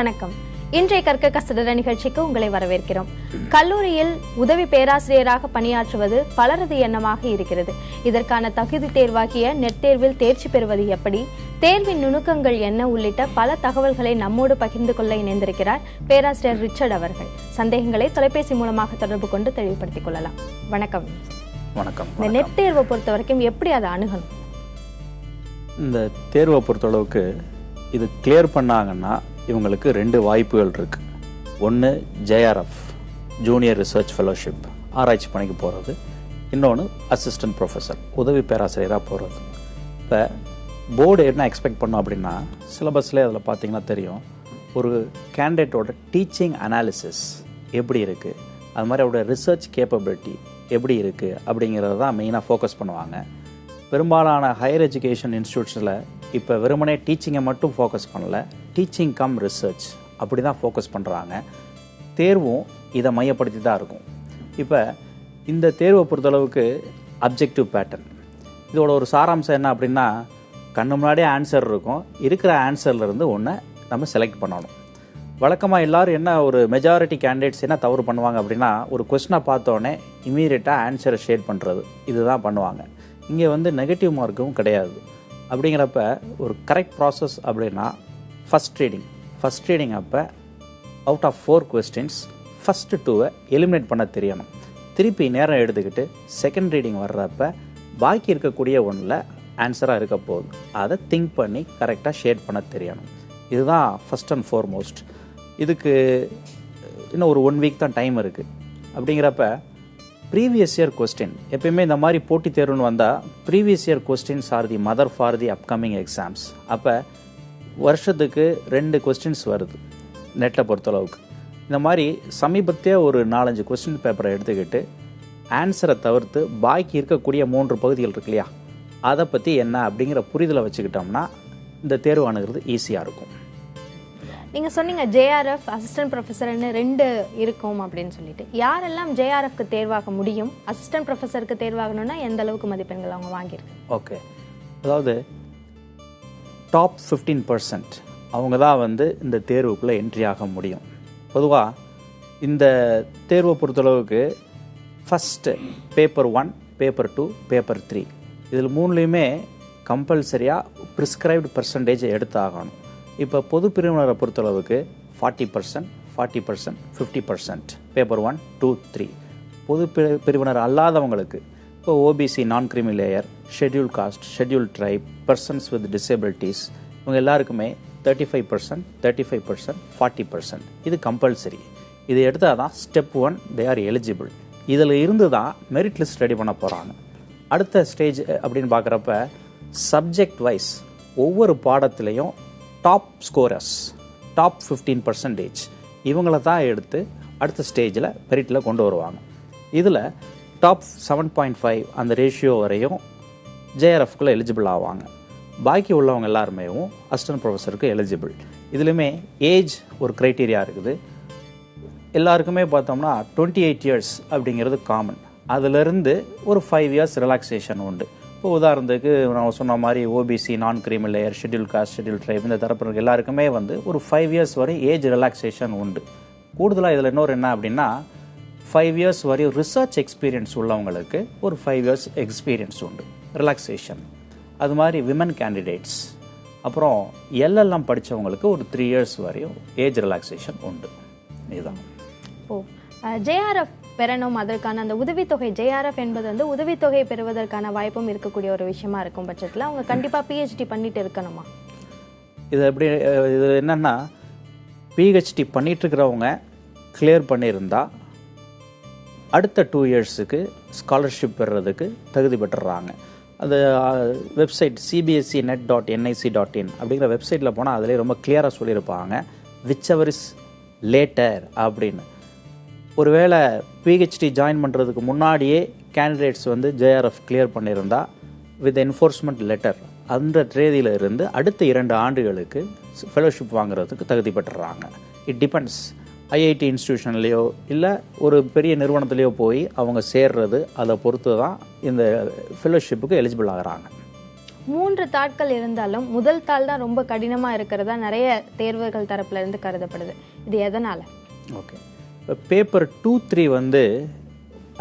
வணக்கம். இன்றைய கற்க கசடர நிகழ்ச்சிக்கு உங்களை வரவேற்கிறோம். கல்லூரியில் உதவி பேராசிரியராக பணியாற்றுவது பலரது எண்ணமாக இருக்கிறது. இதற்கான தகுதி தேர்வாகிய நெட் தேர்வில் தேர்ச்சி பெறுவது எப்படி, தேர்வின் நுணுக்கங்கள் என்ன உள்ளிட்ட பல தகவல்களை நம்மோடு பகிர்ந்து கொள்ள இணைந்திருக்கிறார் பேராசிரியர் ரிச்சர்ட் அவர்கள். சந்தேகங்களை தொலைபேசி மூலமாக தொடர்பு கொண்டு தெளிவுபடுத்திக் கொள்ளலாம். வணக்கம். வணக்கம். இந்த நெட் தேர்வை பொறுத்த வரைக்கும் எப்படி அதை அணுகணும்? இந்த தேர்வை பொறுத்தளவுக்கு இது கிளியர் பண்ணாங்கன்னா இவங்களுக்கு ரெண்டு வாய்ப்புகள் இருக்கு. ஒன்று JRF ஜூனியர் ரிசர்ச் ஃபெலோஷிப் ஆராய்ச்சி பணிக்கு போகிறது, இன்னொன்று அசிஸ்டன்ட் ப்ரொஃபஸர் உதவி பேராசிரியராக போகிறது. இப்போ போர்டு என்ன எக்ஸ்பெக்ட் பண்ணோம் அப்படின்னா, சிலபஸ்லேயே அதில் பார்த்தீங்கன்னா தெரியும், ஒரு கேண்டிடேட்டோட டீச்சிங் அனாலிசிஸ் எப்படி இருக்குது, அது மாதிரி அவரோட ரிசர்ச் கேப்பபிலிட்டி எப்படி இருக்குது அப்படிங்கிறத தான் மெயினாக ஃபோக்கஸ் பண்ணுவாங்க. பெரும்பாலான ஹையர் எஜுகேஷன் இன்ஸ்டியூட்ஸில் இப்போ வெறுமனே டீச்சிங்கை மட்டும் ஃபோக்கஸ் பண்ணல, டீச்சிங் கம் ரிசர்ச் அப்படி தான் ஃபோக்கஸ் பண்ணுறாங்க. தேர்வும் இதை மையப்படுத்தி தான் இருக்கும். இப்போ இந்த தேர்வை பொறுத்தளவுக்கு அப்ஜெக்டிவ் பேட்டர்ன், இதோட ஒரு சாராம்சம் என்ன அப்படின்னா, கண்ணு முன்னாடியே ஆன்சர் இருக்கும், இருக்கிற ஆன்சர்லேருந்து ஒன்று நம்ம செலக்ட் பண்ணணும். வழக்கமாக எல்லோரும் என்ன, ஒரு மெஜாரிட்டி கேண்டிடேட்ஸ் என்ன தவறு பண்ணுவாங்க அப்படின்னா, ஒரு கொஸ்டினை பார்த்தோன்னே இமீடியட்டாக ஆன்சரை ஷேட் பண்ணுறது, இதுதான் பண்ணுவாங்க. இங்கே வந்து நெகட்டிவ் மார்க்கும் கிடையாது. அப்படிங்கிறப்ப ஒரு கரெக்ட் ப்ராசஸ் அப்படின்னா ஃபஸ்ட் ரீடிங் அப்போ out of 4 questions first 2 eliminate பண்ண தெரியணும். திருப்பி நேரம் எடுத்துக்கிட்டு செகண்ட் ரீடிங் வர்றப்ப பாக்கி இருக்கக்கூடிய ஒன்றில் ஆன்சராக இருக்க போகுது, அதை திங்க் பண்ணி கரெக்டாக ஷேட் பண்ண தெரியணும். இதுதான் ஃபஸ்ட் அண்ட் ஃபார்மோஸ்ட். இதுக்கு இன்னும் ஒரு 1 வீக் தான் டைம் இருக்குது. அப்படிங்கிறப்ப ப்ரீவியஸ் இயர் கொஸ்டின், எப்பயுமே இந்த மாதிரி போட்டித் தேர்வுன்னு வந்தால் previous year questions are the mother for the upcoming exams. அப்போ வருஷத்துக்கு 2 கொஸ்டின்ஸ் வருது நெட்டை பொறுத்தளவுக்கு. இந்த மாதிரி சமீபத்திய ஒரு 4-5 கொஸ்டின் பேப்பரை எடுத்துக்கிட்டு ஆன்சரை தவிர்த்து பாக்கி இருக்கக்கூடிய 3 பகுதிகள் இருக்கு இல்லையா, அதை பற்றி என்ன அப்படிங்கிற புரிதலை வச்சுக்கிட்டோம்னா இந்த தேர்வு அணுகிறது ஈஸியாக இருக்கும். நீங்கள் சொன்னீங்க JRF அசிஸ்டன்ட் ப்ரொஃபஸர்னு 2 இருக்கும் அப்படின்னு சொல்லிட்டு. யாரெல்லாம் JRFக்கு தேர்வாக முடியும், அசிஸ்டன்ட் ப்ரொஃபஸருக்கு தேர்வாகணும்னா எந்த அளவுக்கு மதிப்பெண்கள் அவங்க வாங்கியிருக்கு? ஓகே, அதாவது டாப் 15% அவங்க தான் வந்து இந்த தேர்வுக்குள்ளே என்ட்ரி ஆக முடியும். பொதுவாக இந்த தேர்வை பொறுத்தளவுக்கு ஃபஸ்ட்டு பேப்பர் 1, பேப்பர் 2, பேப்பர் 3 இதில் 3லையுமே கம்பல்சரியாக ப்ரிஸ்கிரைப்டு பர்சன்டேஜ் எடுத்தாகணும். இப்போ பொது பிரிவினரை பொறுத்தளவுக்கு 40%, 50%, பேப்பர் 1, 2, 3. பொது பிரிவினர் அல்லாதவங்களுக்கு இப்போ OBC நான் கிரிமி layer, schedule caste, schedule try, persons with disabilities, இவங்க எல்லாருக்குமே 35%, 40%. இது கம்பல்சரி. இது எடுத்தால் தான் ஸ்டெப் 1 தே ஆர் எலிஜிபிள். இதில் இருந்து தான் மெரிட் லிஸ்ட் ரெடி பண்ண போகிறாங்க. அடுத்த ஸ்டேஜ் அப்படின்னு பார்க்குறப்ப சப்ஜெக்ட் வைஸ் ஒவ்வொரு பாடத்திலையும் டாப் ஸ்கோரர்ஸ், டாப் 15% இவங்கள தான் எடுத்து அடுத்த ஸ்டேஜில் மெரிட்டில் கொண்டு வருவாங்க. இதில் டாப் 7.5 அந்த ரேஷியோ வரையும் JRFக்குள்ளே எலிஜிபிள் ஆவாங்க. பாக்கி உள்ளவங்க எல்லாருமே அசிஸ்டன்ட் ப்ரொஃபஸருக்கு எலிஜிபிள். இதுலையுமே ஏஜ் ஒரு க்ரைட்டீரியா இருக்குது. எல்லாருக்குமே பார்த்தோம்னா 28 இயர்ஸ் அப்படிங்கிறது காமன். அதிலிருந்து ஒரு 5 இயர்ஸ் ரிலாக்ஸேஷன் உண்டு. இப்போ உதாரணத்துக்கு நான் சொன்ன மாதிரி OBC நான் கிரிமி layer, schedule caste, schedule try இந்த தரப்பினருக்கு எல்லாருக்குமே வந்து ஒரு 5 இயர்ஸ் வரை ஏஜ் ரிலாக்ஸேஷன் உண்டு. கூடுதலாக இதில் இன்னொரு என்ன அப்படின்னா, 5 இயர்ஸ் வரையும் ரிசர்ச் எக்ஸ்பீரியன்ஸ் உள்ளவங்களுக்கு ஒரு 5 இயர்ஸ் எக்ஸ்பீரியன்ஸ் உண்டு, ரிலாக்ஸேஷன். அது மாதிரி விமன் கேண்டிடேட்ஸ், அப்புறம் LLM படித்தவங்களுக்கு ஒரு 3 இயர்ஸ் வரையும் ஏஜ் ரிலாக்ஸேஷன் உண்டு. இதுதான். JRF பெறணும், அதற்கான அந்த உதவித்தொகை, JRF என்பது வந்து உதவித்தொகை பெறுவதற்கான வாய்ப்பும் இருக்கக்கூடிய ஒரு விஷயமா இருக்கும் பட்சத்தில் அவங்க கண்டிப்பாக PhD பண்ணிட்டு இருக்கணுமா? இது எப்படி, இது என்னன்னா, PhD பண்ணிட்டு இருக்கிறவங்க கிளியர் பண்ணியிருந்தா அடுத்த 2 இயர்ஸுக்கு ஸ்காலர்ஷிப் பெறுறதுக்கு தகுதி பெற்றுறாங்க. அந்த வெப்சைட் cbsenet.nic.in அப்படிங்கிற வெப்சைட்டில் போனால் அதிலே ரொம்ப கிளியராக சொல்லியிருப்பாங்க, விச் எவர் இஸ் லேட்டர் அப்படின்னு. ஒருவேளை PhD ஜாயின் பண்ணுறதுக்கு முன்னாடியே கேண்டிடேட்ஸ் வந்து JRF கிளியர் பண்ணியிருந்தா வித் என்ஃபோர்ஸ்மெண்ட் லெட்டர் அந்த தேதியில் இருந்து அடுத்த 2 ஆண்டுகளுக்கு ஃபெலோஷிப் வாங்குறதுக்கு தகுதி பெற்றுறாங்க. இட் டிபெண்ட்ஸ், IIT இன்ஸ்டிடியூஷன்லேயோ இல்லை ஒரு பெரிய நிறுவனத்துலேயோ போய் அவங்க சேர்றது, அதை பொறுத்து தான் இந்த ஃபெலோஷிப்புக்கு எலிஜிபிள் ஆகிறாங்க. 3 தாட்கள் இருந்தாலும் முதல் தாள் தான் ரொம்ப கடினமாக இருக்கிறதா நிறைய தேர்வுகள் தரப்புல இருந்து கருதப்படுது. இது எதனால்? ஓகே, இப்போ பேப்பர் 2, 3 வந்து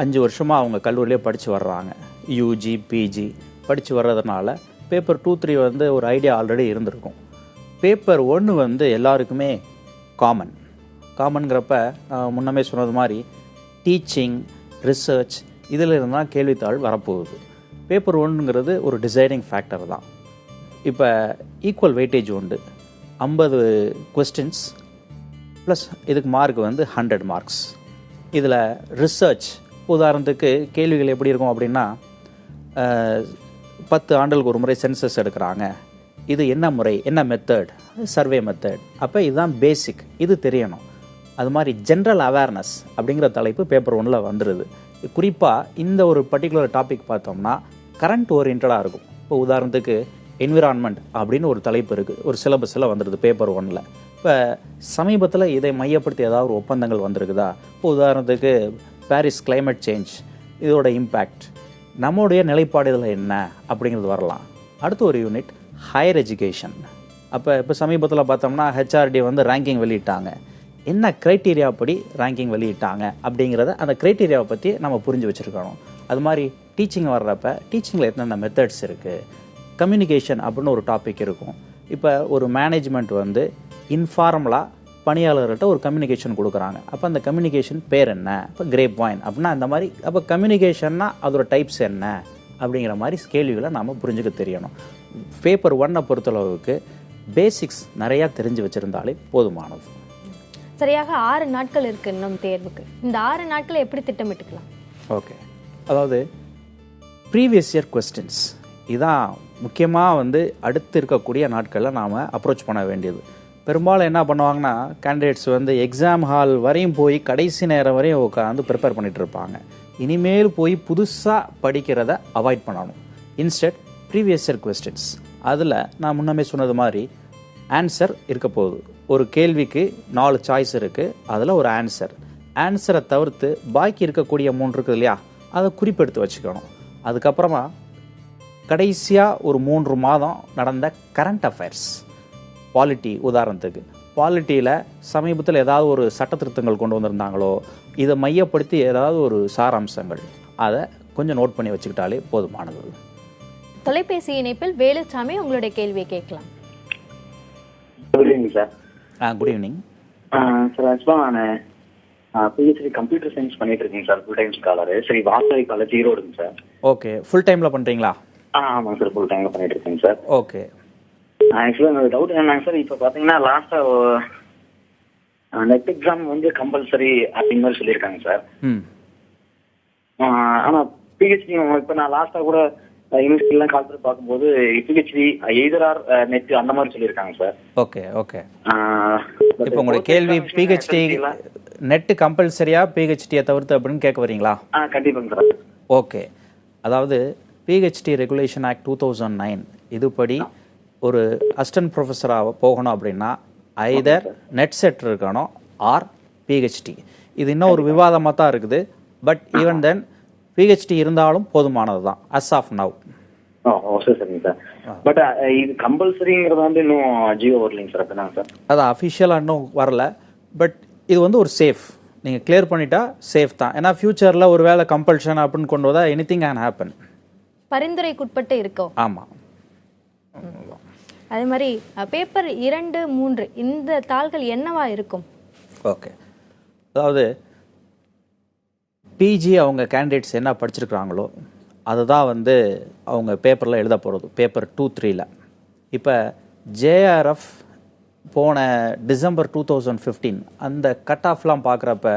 5 வருஷமாக அவங்க கல்லூரியிலே படித்து வர்றாங்க. யூஜி பிஜி படித்து வர்றதுனால பேப்பர் 2, 3 வந்து ஒரு ஐடியா ஆல்ரெடி இருந்திருக்கும். பேப்பர் 1 வந்து எல்லாருக்குமே காமன்கிறப்ப முன்னமே சொன்னது மாதிரி டீச்சிங், ரிசர்ச் இதில் இருந்தால் கேள்வித்தாள் வரப்போகுது. பேப்பர் 1ங்கிறது ஒரு டிசைடிங் ஃபேக்டர் தான். இப்போ ஈக்குவல் வெயிட்டேஜ் உண்டு. 50 கொஸ்டின்ஸ் ப்ளஸ் இதுக்கு மார்க் வந்து 100 மார்க்ஸ். இதில் ரிசர்ச் உதாரணத்துக்கு கேள்விகள் எப்படி இருக்கும் அப்படின்னா, 10 ஆண்டுகளுக்கு ஒரு முறை சென்சஸ் எடுக்கிறாங்க, இது என்ன முறை, என்ன மெத்தட், சர்வே மெத்தட், அப்போ இதுதான் பேசிக், இது தெரியணும். அது மாதிரி ஜென்ரல் அவேர்னஸ் அப்படிங்கிற தலைப்பு பேப்பர் 1ல் வந்துடுது. குறிப்பாக இந்த ஒரு பர்டிகுலர் டாபிக் பார்த்தோம்னா கரண்ட் ஓரியன்டாக இருக்கும். இப்போ உதாரணத்துக்கு என்விரான்மெண்ட் அப்படின்னு ஒரு தலைப்பு இருக்குது, ஒரு சிலபஸில் வந்துடுது பேப்பர் 1ல். இப்போ சமீபத்தில் இதை மையப்படுத்தி ஏதாவது ஒரு ஒப்பந்தங்கள் வந்திருக்குதா? இப்போ உதாரணத்துக்கு பாரிஸ் கிளைமேட் சேஞ்ச், இதோட இம்பேக்ட், நம்முடைய நிலைப்பாடு இதில் என்ன அப்படிங்கிறது வரலாம். அடுத்து ஒரு யூனிட் ஹையர் எஜுகேஷன். இப்போ சமீபத்தில் பார்த்தோம்னா ஹெச்ஆர்டி வந்து ரேங்கிங் வெளியிட்டாங்க. என்ன க்ரைட்டீரியா படி ரேங்கிங் வெளியிட்டாங்க அப்படிங்கிறத, அந்த க்ரைட்டீரியாவை பற்றி நம்ம புரிஞ்சு வச்சுருக்கணும். அது மாதிரி டீச்சிங் வர்றப்ப டீச்சிங்கில் எத்தனை மெத்தட்ஸ் இருக்குது, கம்யூனிகேஷன் அப்படின்னு ஒரு டாபிக் இருக்கும். இப்போ ஒரு மேனேஜ்மெண்ட் வந்து இன்ஃபார்மலாக பணியாளர்கிட்ட ஒரு கம்யூனிகேஷன் கொடுக்குறாங்க. அப்போ அந்த கம்யூனிகேஷன் பேர் என்ன, இப்போ கிரேப் வைன் அப்படின்னா அந்த மாதிரி. அப்போ கம்யூனிகேஷன்னா அதோட டைப்ஸ் என்ன அப்படிங்கிற மாதிரி கேள்விகளை நாம் புரிஞ்சுக்க தெரியணும். பேப்பர் 1 பொறுத்தளவுக்கு பேசிக்ஸ் நிறையா தெரிஞ்சு வச்சுருந்தாலே போதுமானது. சரியாக 6 நாட்கள் இருக்கு இன்னும் தேர்வுக்கு. இந்த 6 நாட்களை எப்படி திட்டமிட்டுக்கலாம்? ஓகே, அதாவது ப்ரீவியஸ் இயர் கொஸ்டின்ஸ் இதான் முக்கியமாக வந்து அடுத்து இருக்கக்கூடிய நாட்களில் நாம் அப்ரோச் பண்ண வேண்டியது. பெரும்பாலும் என்ன பண்ணுவாங்கன்னா, கேண்டிடேட்ஸ் வந்து எக்ஸாம் ஹால் வரையும் போய் கடைசி நேரம் வரையும் உட்காந்து ப்ரிப்பேர் பண்ணிகிட்டு இருப்பாங்க. இனிமேல் போய் புதுசாக படிக்கிறத அவாய்ட் பண்ணணும். இன்ஸ்டெட் ப்ரீவியஸ் இயர் கொஸ்டின்ஸ், அதில் நான் முன்னமே சொன்னது மாதிரி ஆன்சர் இருக்க போகுது. ஒரு கேள்விக்கு 4 சாய்ஸ் இருக்குது, அதில் ஒரு ஆன்சரை தவிர்த்து பாக்கி இருக்கக்கூடிய 3 இருக்குது இல்லையா, அதை குறிப்பெடுத்து வச்சுக்கணும். அதுக்கப்புறமா கடைசியாக ஒரு 3 மாதம் நடந்த கரண்ட் அஃபேர்ஸ், பாலிட்டி உதாரணத்துக்கு பாலிட்டியில் சமீபத்தில் ஏதாவது ஒரு சட்ட திருத்தங்கள் கொண்டு வந்திருந்தாங்களோ, இதை மையப்படுத்தி ஏதாவது ஒரு சாராம்சங்கள், அதை கொஞ்சம் நோட் பண்ணி வச்சுக்கிட்டாலே போதுமானது. தொலைபேசி இணைப்பில் வேலுச்சாமி, உங்களுடைய கேள்வியை கேட்கலாம். Good evening sir. Good evening sir. ஆக்சுவலாக நான் பிஹெச்டி கம்ப்யூட்டர் சயின்ஸ் பண்ணிட்டு இருக்கேன் சார், ஃபுல் டைம் ஸ்காலர். சரி, வாசவி காலேஜ் ஈரோடுங்க சார். ஓகே, ஃபுல் டைமில் பண்ணுறீங்களா? ஆமாம் சார், ஃபுல் டைமில் பண்ணிட்டு இருக்கேங்க சார். ஓகே. ஆக்சுவலாக என்னோட டவுட் என்னங்க சார், இப்போ பார்த்தீங்கன்னா லாஸ்ட்டாக நெட் எக்ஸாம் வந்து கம்பல்சரி அப்படிங்கிற மாதிரி சொல்லியிருக்காங்க சார். ஆனால் பிஹெச்டி இப்போ நான் லாஸ்ட்டாக கூட யூனிவர்சிட்டிலாம் கால் பண்ணி பார்க்கும்போது பிஹெச்டி எய்தர் ஆர் நெட் அந்த மாதிரி சொல்லியிருக்காங்க சார். Okay okay. இப்போ உங்களோட கேள்வி பிஹெச்டி நெட் கம்பல்சரியா பிஹெச்டியை தவிர்த்து அப்படின்னு கேட்க வரீங்களா? கண்டிப்பாங்க சார். ஓகே, அதாவது பிஹெச்டி ரெகுலேஷன் ஆக்ட் 2009 இதுபடி ஒரு அசிஸ்டன்ட் ப்ரொஃபஸராக போகணும் அப்படின்னா ஐதர் நெட் செட் இருக்கணும் ஆர் பிஹெச்டி. இது இன்னும் ஒரு விவாதமாக தான் இருக்குது. பட் ஈவன் தென் பிஹெச்டி இருந்தாலும் போதுமானது தான் அஸ் ஆஃப் நவ். சரிங்க சார். பட் இது கம்பல்சரிங்கிறது வந்து இன்னும் ஜியோ வரலைங்க சார். அப்படின்னா சார் அதான் அஃபிஷியலாக இன்னும் வரல. பட் இது வந்து ஒரு சேஃப், நீங்கள் கிளியர் பண்ணிட்டா சேஃப் தான். ஏன்னா ஃபியூச்சரில் ஒரு வேலை கம்பல்ஷன் அப்படின்னு கொண்டு வந்தால் எனிதிங் கேன் ஹேப்பன். பரிந்துரைக்குட்பட்டு இருக்கோம். ஆமாம். அதே மாதிரி பேப்பர் 2, 3 இந்த தாள்கள் என்னவா இருக்கும்? ஓகே, அதாவது பிஜி அவங்க கேண்டிடேட்ஸ் என்ன படிச்சிருக்கிறாங்களோ அதுதான் வந்து அவங்க பேப்பரில் எழுத போகிறது. பேப்பர் 2, 3ல் இப்போ ஜேஆர்எஃப் போன டிசம்பர் 2015 அந்த கட் ஆஃப்லாம் பார்க்குறப்ப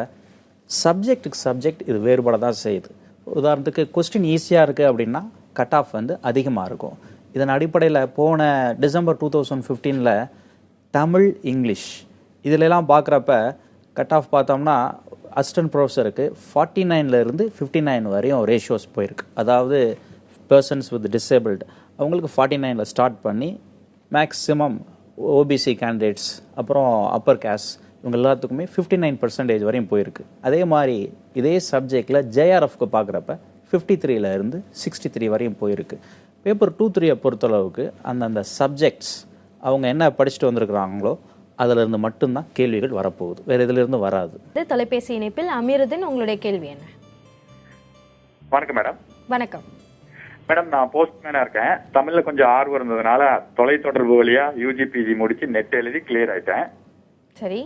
சப்ஜெக்டுக்கு சப்ஜெக்ட் இது வேறுபட தான் செய்யுது. உதாரணத்துக்கு கொஸ்டின் ஈஸியாக இருக்குது அப்படின்னா கட் ஆஃப் வந்து அதிகமாக இருக்கும். இதன் அடிப்படையில் போன டிசம்பர் 2015 தமிழ், இங்கிலீஷ் இதிலெல்லாம் பார்க்குறப்ப கட் ஆஃப் பார்த்தோம்னா அசிஸ்டன்ட் ப்ரொஃபஸருக்கு 49 59 வரையும் ரேஷியோஸ் போயிருக்கு. அதாவது பர்சன்ஸ் வித் டிசேபிள்டு அவங்களுக்கு 49 ஸ்டார்ட் பண்ணி மேக்ஸிமம் ஓபிசி கேண்டிடேட்ஸ் அப்புறம் அப்பர் கேஸ்ட் இவங்க எல்லாத்துக்குமே 59% வரையும் போயிருக்கு. அதே மாதிரி இதே சப்ஜெக்டில் ஜேஆர்எஃப்க்கு பார்க்குறப்ப 53 இருந்து 63 வரையும் போயிருக்கு. பேப்பர் 2-3 பொறுத்தளவுக்கு அந்தந்த சப்ஜெக்ட்ஸ் அவங்க என்ன படிச்சுட்டு வந்திருக்கிறாங்களோ அதிலிருந்து மட்டும்தான் கேள்விகள் வரப்போகுது, வேறு இதிலிருந்து வராது. தொலைபேசி இணைப்பில் அமீருதீன், உங்களுடைய கேள்வி என்ன? வணக்கம் மேடம். வணக்கம் மேடம், நான் போஸ்ட்மேனா இருக்கேன். தமிழ்ல கொஞ்சம் ஆர்வம் இருந்ததுனால தொலைத்தொடர்பு வழியா UG/PG முடிச்சு நெட் எழுதி கிளியர் ஆயிட்டேன். சரி.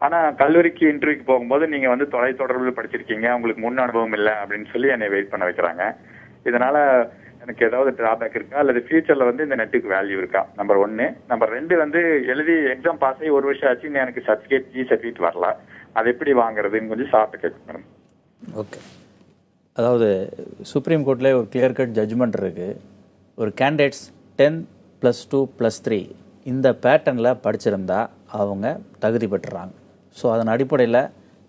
ஆனா கல்லூரிக்கு இன்டர்வியூக்கு போகும்போது நீங்க வந்து தொலைத்தொடர்பு படிச்சிருக்கீங்க, உங்களுக்கு முன் அனுபவம் இல்லை அப்படின்னு சொல்லி என்னை வெயிட் பண்ண வைக்கிறாங்க. இதனால எனக்கு ஏதாவது டிராபேக் இருக்கா, அல்லது ஃபியூச்சர்ல வந்து இந்த நெட்டுக்கு வேல்யூ இருக்கா? நம்பர் 1. நம்பர் 2 வந்து எழுதி எக்ஸாம் பாஸ் ஆகி 1 வருஷம் ஆச்சு, எனக்கு சர்டிஃபிகேட் சர்டிஃபிகேட் வரல, அது எப்படி வாங்குறதுன்னு கொஞ்சம் சாப்பிட்டு கேட்கும் மேடம். ஓகே, அதாவது சுப்ரீம் கோர்ட்லேயே ஒரு கிளியர் கட் ஜட்ஜ்மெண்ட் இருக்குது. ஒரு கேண்டிடேட்ஸ் 10+2+3 இந்த பேட்டர்னில் படிச்சிருந்தா அவங்க தகுதி பெற்றுறாங்க. ஸோ அதன் அடிப்படையில்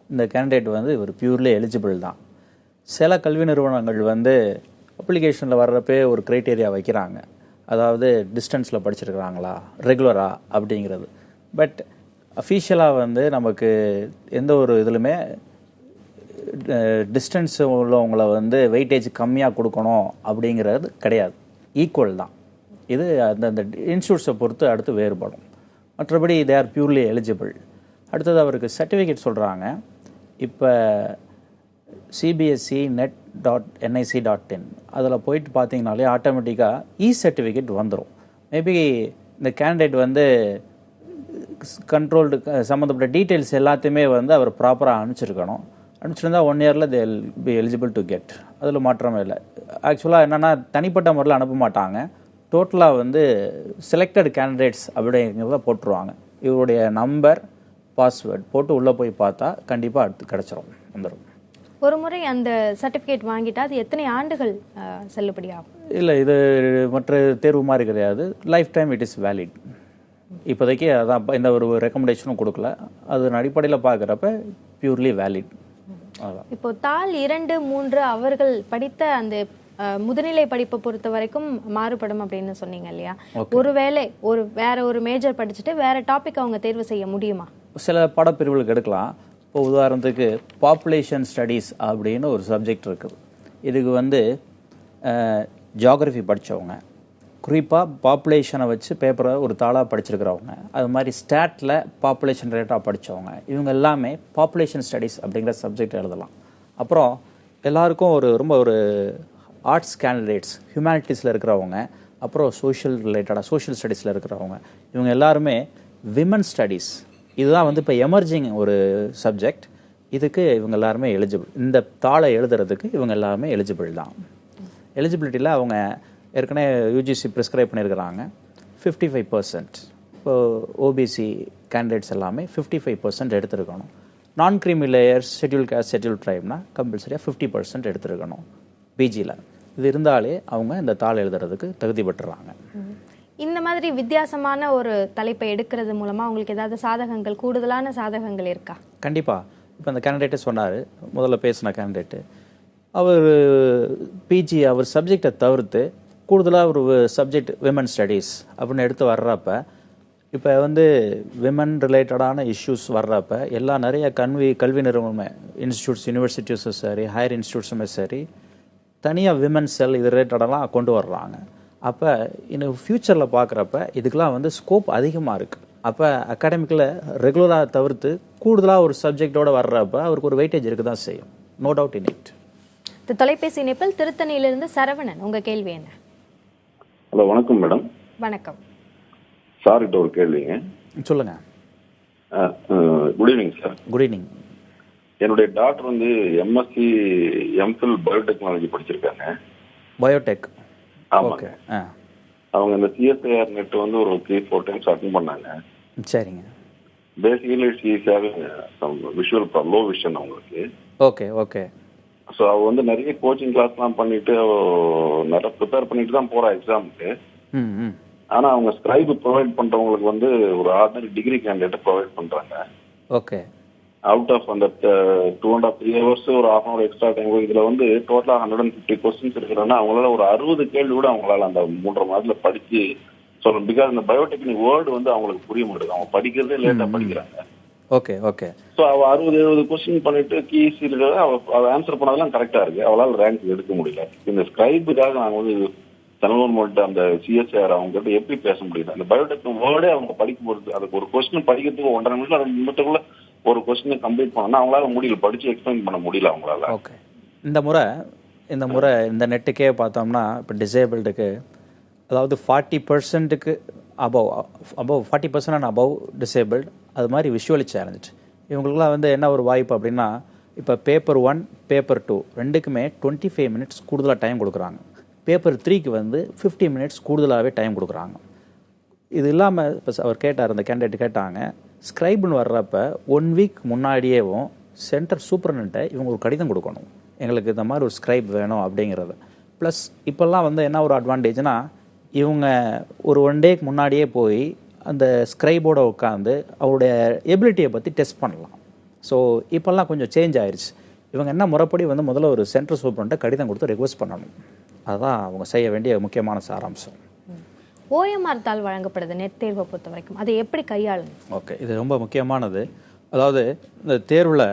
இந்த கேண்டிடேட் வந்து ஒரு பியூர்லி எலிஜிபிள் தான். சில கல்வி நிறுவனங்கள் வந்து அப்ளிகேஷனில் வர்றப்பே ஒரு க்ரைட்டீரியா வைக்கிறாங்க, அதாவது டிஸ்டன்ஸில் படிச்சிருக்கிறாங்களா, ரெகுலரா அப்படிங்கிறது. பட் அஃபீஷியலாக வந்து நமக்கு எந்த ஒரு இதுலுமே டிஸ்டன்ஸ் உள்ளவங்களை வந்து வெயிட்டேஜ் கம்மியாக கொடுக்கணும் அப்படிங்கிறது கிடையாது, ஈக்குவல் தான். இது அந்தந்த இன்ஸ்டியூட்ஸை பொறுத்து அடுத்து வேறுபடும். மற்றபடி தே ஆர் பியூர்லி எலிஜிபிள். அடுத்தது அவருக்கு சர்டிஃபிகேட் சொல்கிறாங்க. இப்போ CBSE net.nic.in அதில் போயிட்டு பார்த்தீங்கனாலே ஆட்டோமேட்டிக்காக சர்டிஃபிகேட் வந்துடும். மேபி இந்த கேண்டிடேட் வந்து கண்ட்ரோல்டு சம்மந்தப்பட்ட டீட்டெயில்ஸ் எல்லாத்தையுமே வந்து அவர் ப்ராப்பராக அனுப்பிச்சிருக்கணும். அனுப்பிச்சிருந்தா 1 இயரில் they will be eligible to get. அதில் மாற்றமே இல்லை. ஆக்சுவலாக என்னென்னா தனிப்பட்ட முறையில் அனுப்ப மாட்டாங்க, டோட்டலாக வந்து செலக்டட் கேண்டிடேட்ஸ் அப்படிங்கிறத போட்டுருவாங்க. இவருடைய நம்பர், பாஸ்வேர்ட் போட்டு உள்ளே போய் பார்த்தா கண்டிப்பாக அடுத்து கிடச்சிரும், வந்துடும். ஒரு முறை அந்த சர்டிஃபிகேட் வாங்கிட்டா அது எத்தனை ஆண்டுகள் செல்லுபடியாகும்? இல்லை, இது மற்ற தேர்வு மாதிரி கிடையாது, life time it is valid. இப்போதைக்கு அதான் எந்த ஒரு ரெக்கமெண்டேஷனும் கொடுக்கல, அதன் அடிப்படையில் பார்க்குறப்ப பியூர்லி வேலிட். இப்போ தாள் 2, 3 அவர்கள் படித்த அந்த முதுநிலை படிப்பை பொறுத்த வரைக்கும் மாறுபடும் அப்படின்னு சொன்னீங்க இல்லையா? ஒருவேளை வேற ஒரு மேஜர் படிச்சுட்டு வேற டாபிக் அவங்க தேர்வு செய்ய முடியுமா? சில பாடப்பிரிவுகளுக்கு எடுக்கலாம். இப்போ உதாரணத்துக்கு பாப்புலேஷன் ஸ்டடீஸ் அப்படின்னு ஒரு சப்ஜெக்ட் இருக்குது. இதுக்கு வந்து ஜியாகிரஃபி படித்தவங்க, குறிப்பாக பாப்புலேஷனை வச்சு பேப்பரை ஒரு தாளாக படிச்சிருக்கிறவங்க, அது மாதிரி ஸ்டாட்டில் பாப்புலேஷன் ரேட்டாக படித்தவங்க, இவங்க எல்லாமே பாப்புலேஷன் ஸ்டடீஸ் அப்படிங்கிற சப்ஜெக்ட் எழுதலாம். அப்புறம் எல்லாருக்கும் ரொம்ப ஒரு ஆர்ட்ஸ் கேண்டிடேட்ஸ், ஹியூமனிட்டிஸில் இருக்கிறவங்க, அப்புறம் சோஷியல் ஸ்டடீஸில் இருக்கிறவங்க, இவங்க எல்லாருமே விமன் ஸ்டடீஸ், இதுதான் வந்து இப்போ எமர்ஜிங் ஒரு சப்ஜெக்ட். இதுக்கு இவங்க எல்லாருமே எலிஜிபிள். இந்த தாளை எழுதுறதுக்கு இவங்க எல்லாருமே எலிஜிபிள் தான். எலிஜிபிலிட்டியில் அவங்க ஏற்கனவே UGC ப்ரிஸ்கிரைப் பண்ணியிருக்கிறாங்க 55%. இப்போ ஓபிசி கேண்டிடேட்ஸ் எல்லாமே 55% எடுத்துருக்கணும். நான் creamy layers, schedule caste, schedule ட்ரைப்னா கம்பல்சரியாக 50% எடுத்துருக்கணும் பிஜியில். இது இருந்தாலே அவங்க இந்த தாள் எழுதுறதுக்கு தகுதி பெற்றுறாங்க. இந்த மாதிரி வித்தியாசமான ஒரு தலைப்பை எடுக்கிறது மூலமாக உங்களுக்கு ஏதாவது சாதகங்கள், கூடுதலான சாதகங்கள் இருக்கா? கண்டிப்பாக. இப்போ அந்த கேண்டிடேட்டே சொன்னார், முதல்ல பேசின கேண்டிடேட்டு, அவர் பிஜி அவர் சப்ஜெக்டை தவிர்த்து கூடுதலாக ஒரு சப்ஜெக்ட் விமன் ஸ்டடீஸ் அப்படின்னு எடுத்து வர்றப்ப, இப்போ வந்து விமன் ரிலேட்டடான இஷ்யூஸ் வர்றப்ப நிறைய கல்வி நிறுவனமே, இன்ஸ்டியூட்ஸ், யூனிவர்சிட்டிஸும் சரி, ஹையர் இன்ஸ்டியூட்ஸுமே சரி, தனியாக விமன் செல் இது ரிலேட்டடெல்லாம் கொண்டு வர்றாங்க. அப்போ இன்னும் ஃப்யூச்சரில் பார்க்குறப்ப இதுக்கெலாம் வந்து ஸ்கோப் அதிகமாக இருக்குது. அப்போ அகாடமிக்கில் ரெகுலராக தவிர்த்து கூடுதலாக ஒரு சப்ஜெக்டோடு வர்றப்ப அவருக்கு ஒரு வெயிட்டேஜ் இருக்க தான் செய்யும். No doubt in it. தொலைபேசி இணைப்பில் திருத்தணியிலிருந்து சரவணன், உங்கள் கேள்வி என்ன? ஹலோ, வணக்கம் மேடம். வணக்கம் சார், கிட்ட ஒரு கேள்விங்க. சொல்லுங்க. Good evening sir. Good evening. என்னுடைய டாக்டர் வந்து MSc MPhil பயோடெக்னாலஜி படிச்சிருக்காங்க. பயோடெக். ஆமாங்க. அவங்க இந்த CSIR நெட் வந்து ஒரு 3-4 டைம்ஸ் அட்டெண்ட் பண்ணாங்க. சரிங்க. Basically she is having some visual low vision அவங்களுக்கு. Okay okay. ஸோ அவ வந்து நிறைய கோச்சிங் கிளாஸ்லாம் பண்ணிட்டு நிறைய ப்ரிப்பேர் பண்ணிட்டு தான் போறா எக்ஸாமுக்கு. ஆனா அவங்க ஸ்கிரைப் ப்ரொவைட் பண்றவங்களுக்கு வந்து ஒரு ஆர்டினரி டிகிரி கேண்டிடேட் ப்ரொவைட் பண்றாங்க. ஓகே. அவுட் ஆஃப் அந்த 2.5-3 hours ஒரு 1/2 hour எக்ஸ்ட்ரா டைம், இதுல வந்து டோட்டலா 150 கொஸ்டின்ஸ் இருக்கிறாங்கன்னா அவங்களால ஒரு 60 கேள்வி கூட அவங்களால அந்த 3.5 மணி நேரத்துல படிச்சு சொல்லணும். பிகாஸ் இந்த பயோடெக்னிக் வேர்டு வந்து அவங்களுக்கு புரிய மாட்டேங்குது. அவங்க படிக்கிறதே லேட்டா படிக்கிறாங்க. Okay okay. ஸோ அவள் 60-70 கொஸ்டின் பண்ணிட்டு கீஸ் இருக்கிறத அவள் ஆன்சர் பண்ணதெல்லாம் கரெக்டாக இருக்கு. அவளால் ரேங்க் எடுக்க முடியல. இந்த ஸ்கிரைபுக்காக நாங்கள் வந்து சென்ட்ரல் அந்த சிஎஸ்ஆர் அவங்க கிட்ட எப்படி பேச முடியல? அந்த பயோடெக் வேர்டே அவங்க படிக்கும் போது அதுக்கு ஒரு கொஸ்டின் படிக்கிறதுக்கு 1.5 நிமிஷம் 2 நிமிஷத்துக்குள்ள ஒரு கொஸ்டினை கம்ப்ளீட் பண்ணோம்னா அவங்களால முடியல, படிச்சு எக்ஸ்பிளைன் பண்ண முடியல அவங்களால. ஓகே. இந்த முறை இந்த நெட்டுக்கே பார்த்தோம்னா இப்போ டிசேபிள்டுக்கு அதாவது 40%க்கு அபவ் 40% அண்ட் அபவ் டிசேபிள்டு, அது மாதிரி விஷுவலி சேலஞ்ச் இவங்களுக்குலாம் வந்து என்ன ஒரு வாய்ப்பு அப்படின்னா, இப்போ பேப்பர் 1 பேப்பர் 2 ரெண்டுக்குமே 25 மினிட்ஸ் கூடுதலாக டைம் கொடுக்குறாங்க. பேப்பர் 3க்கு வந்து 50 மினிட்ஸ் கூடுதலாகவே டைம் கொடுக்குறாங்க. இது இல்லாமல் இப்போ அவர் கேட்டார், அந்த கேண்டிடேட் கேட்டாங்க, ஸ்கிரைப்னு வர்றப்ப 1 வீக் முன்னாடியேவும் சென்டர் சூப்பரண்ட்டை இவங்க ஒரு கடிதம் கொடுக்கணும், எங்களுக்கு இந்த மாதிரி ஒரு ஸ்கிரைப் வேணும் அப்படிங்கிறது. ப்ளஸ் இப்போல்லாம் வந்து என்ன ஒரு அட்வான்டேஜ்னால், இவங்க ஒரு 1 டேக்கு முன்னாடியே போய் அந்த ஸ்கிரைபோட உட்காந்து அவருடைய எபிலிட்டியை பற்றி டெஸ்ட் பண்ணலாம். ஸோ இப்போல்லாம் கொஞ்சம் சேஞ்ச் ஆயிடுச்சு. இவங்க என்ன முறைப்படி வந்து முதல்ல ஒரு சென்ட்ரல் சூப்பரண்ட்டை கடிதம் கொடுத்து ரெக்வஸ்ட் பண்ணணும். அதுதான் அவங்க செய்ய வேண்டிய முக்கியமான சாராம்சம். ஓஎம்ஆர் தாள் வழங்கப்படுது நெட் தேர்வை பொறுத்த வரைக்கும், அதை எப்படி கையாளணும்? ஓகே, இது ரொம்ப முக்கியமானது. அதாவது இந்த தேர்வில்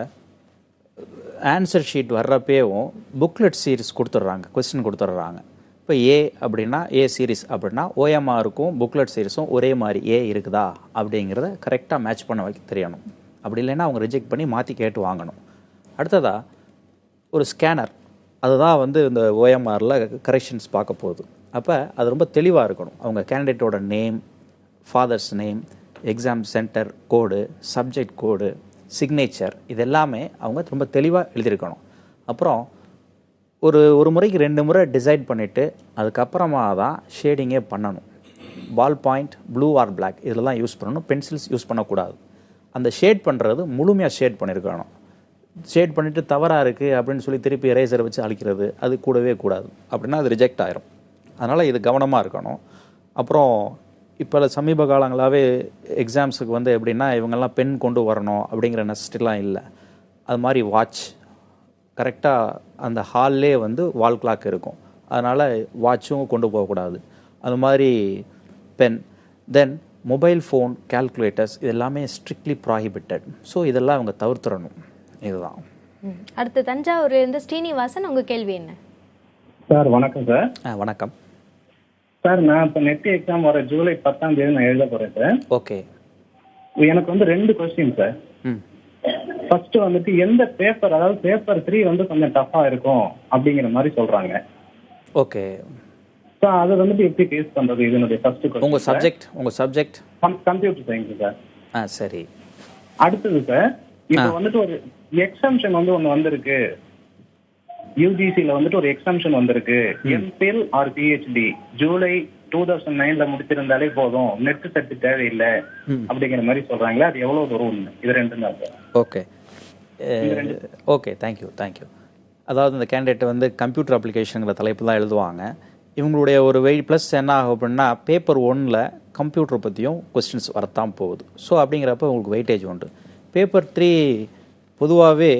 ஆன்சர் ஷீட் வர்றப்பேவும் புக்லெட் சீரிஸ் கொடுத்துட்றாங்க, கொஸ்டின் கொடுத்துட்றாங்க. இப்போ ஏ அப்படின்னா ஏ சீரிஸ் அப்படின்னா ஓஎம்ஆருக்கும் புக்லெட் சீரிஸும் ஒரே மாதிரி ஏ இருக்குதா அப்படிங்கிறத கரெக்டாக மேட்ச் பண்ண வைக்க தெரியணும். அப்படி இல்லைன்னா அவங்க ரிஜெக்ட் பண்ணி மாற்றி கேட்டு வாங்கணும். அடுத்ததாக ஒரு ஸ்கேனர், அதுதான் வந்து இந்த ஓஎம்ஆரில் கரெக்ஷன்ஸ் பார்க்க போகுது. அப்போ அது ரொம்ப தெளிவாக இருக்கணும். அவங்க கேண்டிடேட்டோட name, father's name, exam centre code, subject code, signature, இது எல்லாமே அவங்க ரொம்ப தெளிவாக எழுதியிருக்கணும். அப்புறம் ஒரு முறைக்கு 2 முறை டிசைட் பண்ணிவிட்டு அதுக்கப்புறமா தான் ஷேடிங்கே பண்ணணும். Ball point, blue or black இதில் தான் யூஸ் பண்ணணும், பென்சில்ஸ் யூஸ் பண்ணக்கூடாது. அந்த ஷேட் பண்ணுறது முழுமையாக ஷேட் பண்ணியிருக்கணும். ஷேட் பண்ணிவிட்டு தவறாக இருக்குது அப்படின்னு சொல்லி திருப்பி எரேசரை வச்சு அழிக்கிறது அது கூடவே கூடாது, அப்படின்னா அது ரிஜெக்ட் ஆயிரும். அதனால் இது கவனமாக இருக்கணும். அப்புறம் இப்போ சமீப காலங்களாகவே எக்ஸாம்ஸுக்கு வந்து எப்படின்னா இவங்கெல்லாம் பென் கொண்டு வரணும் அப்படிங்கிற நெசசிட்டிலாம் இல்லை. அது மாதிரி வாட்ச் கரெக்டாக அந்த ஹால்லே வந்து வால் கிளாக் இருக்கும், அதனால் வாட்சும் கொண்டு போகக்கூடாது. அது மாதிரி pen, then mobile phone, calculators இது எல்லாமே ஸ்ட்ரிக்ட்லி ப்ராஹிபிட்டட். ஸோ இதெல்லாம் அவங்க தவிர்த்துடணும். இதுதான். அடுத்து தஞ்சாவூர்லேருந்து ஸ்ரீனிவாசன், உங்கள் கேள்வி என்ன? சார் வணக்கம் சார். வணக்கம் சார். நான் இப்போ நெட் எக்ஸாம் வர ஜூலை 10ஆம் தேதி நான் எழுத போகிறேன் சார். ஓகே. எனக்கு வந்து 2 கொஸ்டின் சார். ஃபர்ஸ்ட் வந்துட்டு எந்த பேப்பர், அதாவது பேப்பர் 3 வந்து கொஞ்சம் டஃபா இருக்கும் அப்படிங்கிற மாதிரி சொல்றாங்க. ஓகே. ஸோ அதை வந்துட்டு எப்படி ஃபேஸ் பண்றது? இதனுடைய ஃபர்ஸ்ட் கொஸ்டின். உங்க சப்ஜெக்ட் கம்ப்யூட்டர் சயின்ஸ் சார். சரி. அடுத்தது சார், இப்போ வந்துட்டு ஒரு எக்ஸம்ஷன் வந்து ஒன்று வந்திருக்கு, யூஜிசியில் வந்துட்டு ஒரு எக்ஸம்ஷன் வந்திருக்கு. எம்பில் ஆர் பிஹெச்டி ஜூலை 2009 முடிச்சிருந்தாலே போதும், நெட் செட் தேவையில்லை அப்படிங்கிற மாதிரி சொல்றாங்களே, அது எவ்வளவு தூரம் உண்மை? இது 2 தான் சார். Okay okay, thank you. அதாவது இந்த கேண்டிடேட் வந்து கம்ப்யூட்டர் அப்ளிகேஷனுங்கிற தலைப்பு தான் எழுதுவாங்க. இவங்களுடைய ஒரு ப்ளஸ் என்ன ஆகும் அப்படின்னா, பேப்பர் 1ல் கம்ப்யூட்டர் பற்றியும் கொஸ்டின்ஸ் வரத்தான் போகுது. ஸோ அப்படிங்கிறப்ப உங்களுக்கு வெயிட்டேஜ் உண்டு. பேப்பர் 3 பொதுவாகவே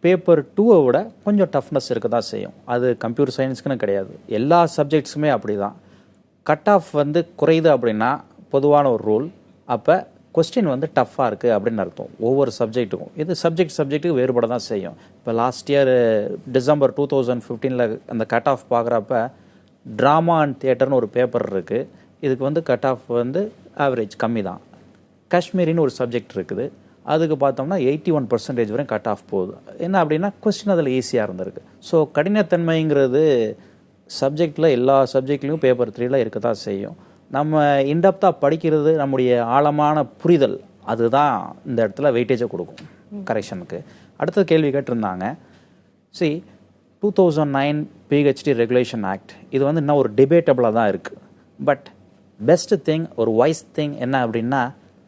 பேப்பர் 2வை விட கொஞ்சம் டஃப்னஸ் இருக்க தான் செய்யும். அது கம்ப்யூட்டர் சயின்ஸுக்குன்னு கிடையாது, எல்லா சப்ஜெக்ட்ஸுமே அப்படி தான். கட் ஆஃப் வந்து குறையுது அப்படின்னா பொதுவான ஒரு ரூல், அப்போ கொஸ்டின் வந்து டஃப்பாக இருக்குது அப்படின்னு அர்த்தம். ஒவ்வொரு சப்ஜெக்ட்டுக்கும் இது சப்ஜெக்ட்டுக்கு வேறுபட தான் செய்யும். இப்போ லாஸ்ட் இயர் டிசம்பர் 2015 அந்த கட் ஆஃப் பார்க்குறப்ப ட்ராமா அண்ட் தியேட்டர்னு ஒரு பேப்பர் இருக்குது, இதுக்கு வந்து கட் ஆஃப் வந்து ஆவரேஜ் கம்மி தான். காஷ்மீரின்னு ஒரு சப்ஜெக்ட் இருக்குது, அதுக்கு பார்த்தோம்னா 81% வரையும் கட் ஆஃப் போகுது. என்ன அப்படின்னா கொஸ்டின் அதில் ஈஸியாக இருந்திருக்கு. ஸோ கடினத்தன்மைங்கிறது சப்ஜெக்டில் எல்லா சப்ஜெக்ட்லேயும் பேப்பர் 3ல் இருக்க தான் செய்யும். நம்ம இன்டெப்த்தாக படிக்கிறது, நம்முடைய ஆழமான புரிதல், அதுதான் இந்த இடத்துல வெயிட்டேஜை கொடுக்கும் கரெக்ஷனுக்கு. அடுத்த கேள்வி கேட்டிருந்தாங்க, 2009 PhD ரெகுலேஷன் ஆக்ட், இது வந்து இன்னும் ஒரு டிபேட்டபிளாக தான் இருக்குது. பட் பெஸ்ட் திங், ஒரு வைஸ் திங் என்ன அப்படின்னா,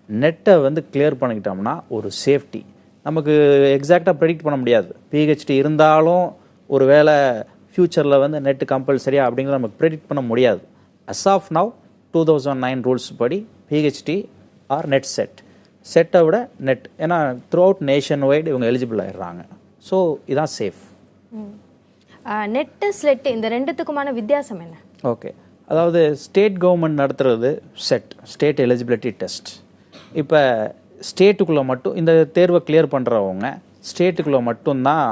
நெட்டை வந்து கிளியர் பண்ணிக்கிட்டோம்னா ஒரு சேஃப்டி. நமக்கு எக்ஸாக்டாக ப்ரெடிக்ட் பண்ண முடியாது, PhD இருந்தாலும் ஒரு வேளை ஃப்யூச்சரில் வந்து நெட்டு கம்பல்சரியா அப்படிங்கிறத நமக்கு ப்ரெடிக்ட் பண்ண முடியாது. அஸ் ஆஃப் நவ் 2009 ரூல்ஸ் படி PhD ஆர் நெட் செட்டை விட நெட், ஏன்னா த்ரூ அவுட் நேஷன் வைடு இவங்க எலிஜிபிள் ஆயிடுறாங்க. ஸோ இதான் சேஃப். நெட்டு ஸ்லெட் இந்த ரெண்டுத்துக்குமான வித்தியாசம் என்ன? ஓகே, அதாவது ஸ்டேட் கவர்மெண்ட் நடத்துறது ஸ்டேட் எலிஜிபிலிட்டி டெஸ்ட். இப்போ ஸ்டேட்டுக்குள்ளே மட்டும் இந்த தேர்வை கிளியர் பண்ணுறவங்க ஸ்டேட்டுக்குள்ளே மட்டும்தான்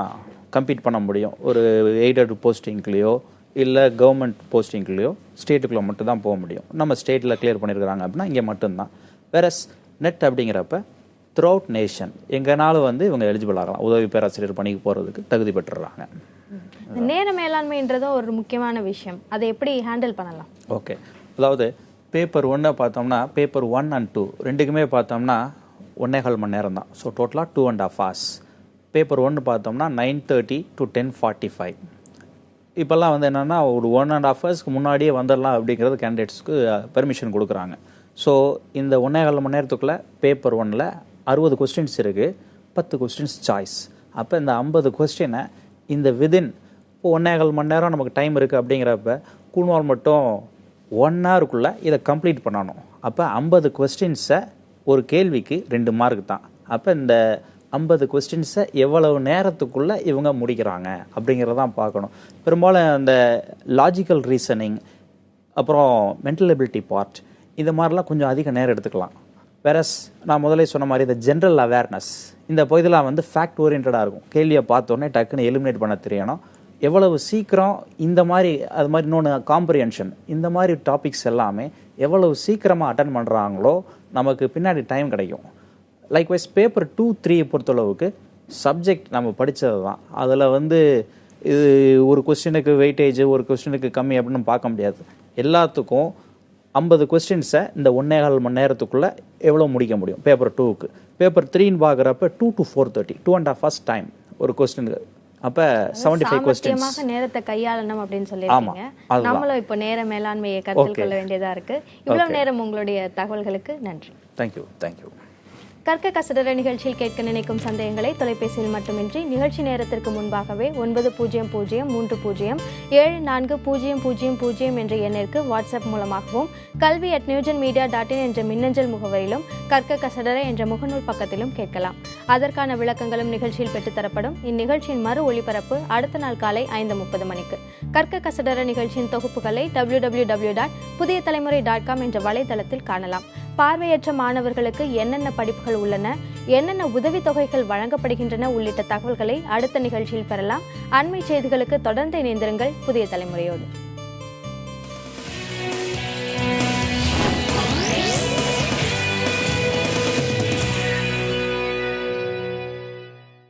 கம்பீட் பண்ண முடியும். ஒரு எய்டட் போஸ்டிங்லேயோ இல்லை கவர்மெண்ட் போஸ்டிங்லேயோ ஸ்டேட்டுக்குள்ளே மட்டும் தான் போக முடியும். நம்ம ஸ்டேட்டில் கிளியர் பண்ணியிருக்கிறாங்க அப்படின்னா இங்கே மட்டும்தான். வேற நெட் அப்படிங்கிறப்ப த்ரூ அவுட் நேஷன் எங்கேனாலும் வந்து இவங்க எலிஜிபிள் ஆகலாம், உதவி பேராசிரியர் பணிக்கு போகிறதுக்கு தகுதி பெற்றுறாங்க. நேர மேலாண்மைன்றதும் ஒரு முக்கியமான விஷயம், அதை எப்படி ஹேண்டில் பண்ணலாம்? ஓகே, அதாவது பேப்பர் 1 பார்த்தோம்னா பேப்பர் 1 and 2 ரெண்டுக்குமே பார்த்தோம்னா 1.25 மணி நேரம் தான். ஸோ டோட்டலாக 2.5 hours. பேப்பர் 1 பார்த்தோம்னா 9:30 to 10:45. இப்போல்லாம் வந்து என்னென்னா ஒரு 1.5 hours முன்னாடியே வந்துடலாம் அப்படிங்கிறது கேண்டிடேட்ஸ்க்கு பெர்மிஷன் கொடுக்குறாங்க. ஸோ இந்த 1.25 மணி நேரத்துக்குள்ளே பேப்பர் 1ல் 60 கொஸ்டின்ஸ் இருக்குது, 10 கொஸ்டின்ஸ் சாய்ஸ். அப்போ இந்த 50 கொஸ்டினை இந்த விதின் இப்போ 1.25 மணி நேரம் நமக்கு டைம் இருக்குது அப்படிங்கிறப்ப கூடுமால் மட்டும் 1 hourக்குள்ளே இதை கம்ப்ளீட் பண்ணணும். அப்போ 50 கொஸ்டின்ஸை ஒரு கேள்விக்கு 2 மார்க் தான். அப்போ இந்த 50 கொஸ்டின்ஸை எவ்வளவு நேரத்துக்குள்ளே இவங்க முடிக்கிறாங்க அப்படிங்கிறதான் பார்க்கணும். பெரும்பாலும் அந்த லாஜிக்கல் ரீசனிங் அப்புறம் மென்டல் எபிலிட்டி பார்ட் இந்த மாதிரிலாம் கொஞ்சம் அதிக நேரம் எடுத்துக்கலாம். வேறஸ் நான் முதலே சொன்ன மாதிரி இந்த ஜென்ரல் அவேர்னஸ் இந்த பகுதியில் வந்து ஃபேக்ட் ஓரியன்டாக இருக்கும். கேள்வியை பார்த்தோன்னே டக்குன்னு எலிமினேட் பண்ண தெரியணும். எவ்வளவு சீக்கிரம் இந்த மாதிரி அது மாதிரி இன்னொன்று காம்ப்ரிஹென்ஷன் இந்த மாதிரி டாபிக்ஸ் எல்லாமே எவ்வளவு சீக்கிரமாக அட்டன் பண்ணுறாங்களோ நமக்கு பின்னாடி டைம் கிடைக்கும். லைக்வைஸ் பேப்பர் 2, 3 பொறுத்தளவுக்கு சப்ஜெக்ட் நம்ம படித்தது தான். அதில் வந்து இது ஒரு கொஸ்டினுக்கு வெயிட்டேஜ் ஒரு கொஸ்டினுக்கு கம்மி அப்படின்னு பார்க்க முடியாது. எல்லாத்துக்கும் 50 கொஸ்டின்ஸை இந்த 1.25 மணி நேரத்துக்குள்ளே எவ்வளோ முடிக்க முடியும் பேப்பர் 2க்கு. பேப்பர் 3ன்னு பார்க்குறப்ப 2 to 4:30 2.5 hours டைம் ஒரு கொஸ்டினுக்கு. அப்ப 75 கொஸ்டின்ஸ் நேரத்தை கையாளணும் அப்படின்னு சொல்லிருக்கீங்க. நம்மளும் இப்போ நேர மேலாண்மையை கருத்தில் கொள்ள வேண்டியதா இருக்கு. இவ்வளவு நேரம் உங்களுடைய தகவல்களுக்கு நன்றி. தேங்க்யூ. கற்க கசடர நிகழ்ச்சியில் கேட்க நினைக்கும் சந்தேகங்களை தொலைபேசியில் மட்டுமின்றி நிகழ்ச்சி நேரத்திற்கு முன்பாகவே 9000740000 என்ற எண்ணிற்கு வாட்ஸ்அப் மூலமாகவும் kalvi@newgenmedia.in என்ற மின்னஞ்சல் முகவரியிலும் கற்க கசடர என்ற முகநூல் பக்கத்திலும் கேட்கலாம். அதற்கான விளக்கங்களும் நிகழ்ச்சியில் பெற்றுத்தரப்படும். இந்நிகழ்ச்சியின் மறு ஒளிபரப்பு அடுத்த நாள் காலை 5:30 மணிக்கு. கற்க கசடர நிகழ்ச்சியின் தொகுப்புகளை www.pudiyatalamurai.com என்ற வலைதளத்தில் காணலாம். பார்வையற்ற மாணவர்களுக்கு என்னென்ன படிப்புகள் உள்ளன, என்னென்ன உதவித்தொகைகள் வழங்கப்படுகின்றன உள்ளிட்ட தகவல்களை அடுத்த நிகழ்ச்சியில் பெறலாம். அண்மை செய்திகளுக்கு தொடர்ந்து இணைந்திருங்கள் புதிய தலைமுறையோடு.